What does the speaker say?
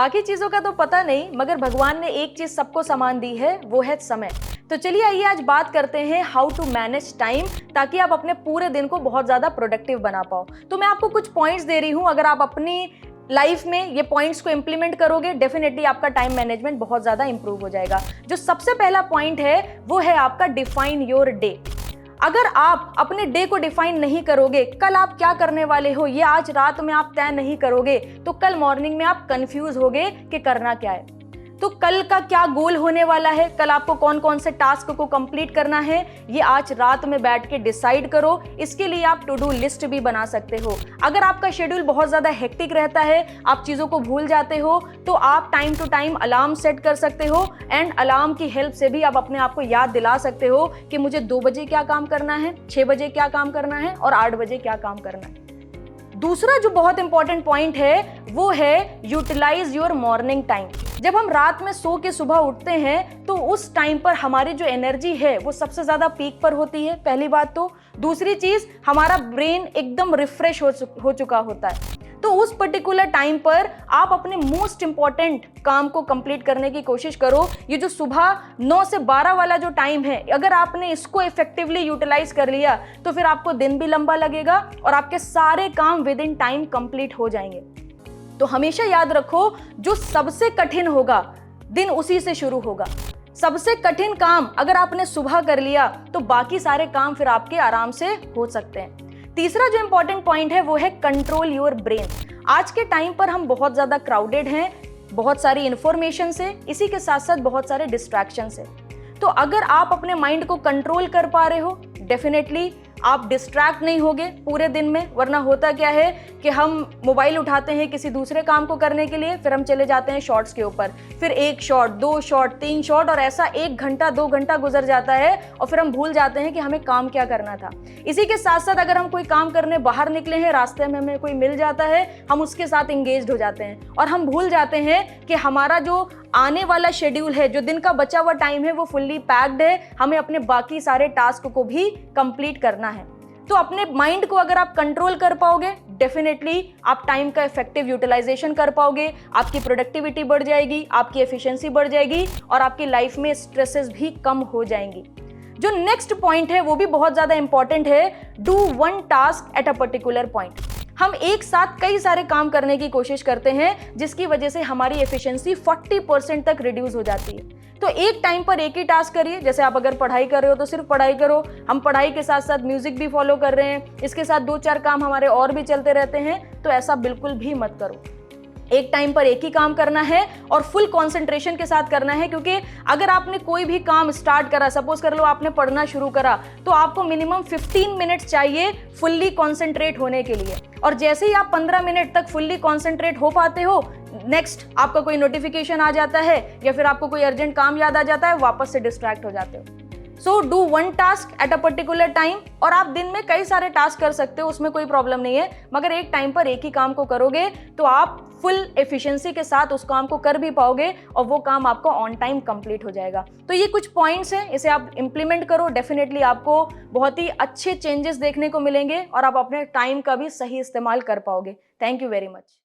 बाकी चीजों का तो पता नहीं, मगर भगवान ने एक चीज सबको समान दी है, वो है समय। तो चलिए आइए आज बात करते हैं हाउ टू मैनेज टाइम, ताकि आप अपने पूरे दिन को बहुत ज्यादा प्रोडक्टिव बना पाओ। तो मैं आपको कुछ पॉइंट्स दे रही हूं, अगर आप अपनी लाइफ में ये पॉइंट्स को इंप्लीमेंट करोगे, डेफिनेटली आपका टाइम मैनेजमेंट बहुत ज्यादा इंप्रूव हो जाएगा। जो सबसे पहला पॉइंट है वो है आपका डिफाइन योर डे। अगर आप अपने डे को डिफाइन नहीं करोगे, कल आप क्या करने वाले हो ये आज रात में आप तय नहीं करोगे, तो कल मॉर्निंग में आप कंफ्यूज होगे कि करना क्या है। तो कल का क्या गोल होने वाला है, कल आपको कौन कौन से टास्क को कंप्लीट करना है, ये आज रात में बैठ के डिसाइड करो। इसके लिए आप टू डू लिस्ट भी बना सकते हो। अगर आपका शेड्यूल बहुत ज़्यादा हेक्टिक रहता है, आप चीज़ों को भूल जाते हो, तो आप time to time alarm set कर सकते हो एंड अलार्म की हेल्प से भी आप अपने आप को याद दिला सकते हो कि मुझे 2 बजे क्या काम करना है, 6 बजे क्या काम करना है और 8 बजे क्या काम करना है। दूसरा जो बहुत इंपॉर्टेंट पॉइंट है वो है यूटिलाइज योर मॉर्निंग टाइम। जब हम रात में सो के सुबह उठते हैं तो उस टाइम पर हमारी जो एनर्जी है वो सबसे ज्यादा पीक पर होती है, पहली बात तो। दूसरी चीज, हमारा ब्रेन एकदम रिफ्रेश हो चुका होता है। तो उस पर्टिकुलर टाइम पर आप अपने मोस्ट इंपॉर्टेंट काम को कंप्लीट करने की कोशिश करो। ये जो सुबह 9 से 12 वाला जो टाइम है, अगर आपने इसको इफेक्टिवली यूटिलाइज कर लिया तो फिर आपको दिन भी लंबा लगेगा और आपके सारे काम विद इन टाइम कंप्लीट हो जाएंगे। तो हमेशा याद रखो, जो सबसे कठिन होगा दिन उसी से शुरू होगा। सबसे कठिन काम अगर आपने सुबह कर लिया तो बाकी सारे काम फिर आपके आराम से हो सकते हैं। तीसरा जो इंपॉर्टेंट पॉइंट है वो है कंट्रोल योर ब्रेन। आज के टाइम पर हम बहुत ज्यादा क्राउडेड हैं, बहुत सारी इंफॉर्मेशन से, इसी के साथ साथ बहुत सारे डिस्ट्रैक्शन से। तो अगर आप अपने माइंड को कंट्रोल कर पा रहे हो, डेफिनेटली आप डिस्ट्रैक्ट नहीं होगे पूरे दिन में। वरना होता क्या है कि हम मोबाइल उठाते हैं किसी दूसरे काम को करने के लिए, फिर हम चले जाते हैं शॉर्ट्स के ऊपर, फिर 1 शॉट, 2 शॉट, 3 शॉट, और ऐसा 1 घंटा 2 घंटा गुजर जाता है और फिर हम भूल जाते हैं कि हमें काम क्या करना था। इसी के साथ साथ अगर हम कोई काम करने बाहर निकले हैं, रास्ते में हमें कोई मिल जाता है, हम उसके साथ इंगेज्ड हो जाते हैं और हम भूल जाते हैं कि हमारा जो आने वाला शेड्यूल है, जो दिन का बचा हुआ टाइम है, वो फुल्ली पैक्ड है। हमें अपने बाकी सारे टास्क को भी कंप्लीट करना है। तो अपने माइंड को अगर आप कंट्रोल कर पाओगे, डेफिनेटली आप टाइम का इफेक्टिव यूटिलाइजेशन कर पाओगे, आपकी प्रोडक्टिविटी बढ़ जाएगी, आपकी एफिशिएंसी बढ़ जाएगी और आपकी लाइफ में स्ट्रेसेस भी कम हो जाएंगी। जो नेक्स्ट पॉइंट है वो भी बहुत ज्यादा इंपॉर्टेंट है, do 1 task at a particular point. हम एक साथ कई सारे काम करने की कोशिश करते हैं, जिसकी वजह से हमारी एफिशिएंसी 40% तक रिड्यूस हो जाती है। तो एक टाइम पर एक ही टास्क करिए। जैसे आप अगर पढ़ाई कर रहे हो तो सिर्फ पढ़ाई करो। हम पढ़ाई के साथ साथ म्यूजिक भी फॉलो कर रहे हैं, इसके साथ 2-4 काम हमारे और भी चलते रहते हैं, तो ऐसा बिल्कुल भी मत करो। एक टाइम पर एक ही काम करना है और फुल कंसंट्रेशन के साथ करना है। क्योंकि अगर आपने कोई भी काम स्टार्ट करा, सपोज कर लो आपने पढ़ना शुरू करा, तो आपको मिनिमम 15 मिनट्स चाहिए फुल्ली कंसंट्रेट होने के लिए। और जैसे ही आप 15 मिनट तक फुल्ली कंसंट्रेट हो पाते हो, नेक्स्ट आपका कोई नोटिफिकेशन आ जाता है या फिर आपको कोई अर्जेंट काम याद आ जाता है, वापस से डिस्ट्रैक्ट हो जाते हो। So do 1 task at a particular time. और आप दिन में कई सारे टास्क कर सकते हो, उसमें कोई प्रॉब्लम नहीं है, मगर एक टाइम पर एक ही काम को करोगे तो आप फुल एफिशिएंसी के साथ उस काम को कर भी पाओगे और वो काम आपको ऑन टाइम कंप्लीट हो जाएगा। तो ये कुछ पॉइंट्स हैं, इसे आप इंप्लीमेंट करो, डेफिनेटली आपको बहुत ही अच्छे चेंजेस देखने को मिलेंगे और आप अपने टाइम का भी सही इस्तेमाल कर पाओगे। Thank you very much.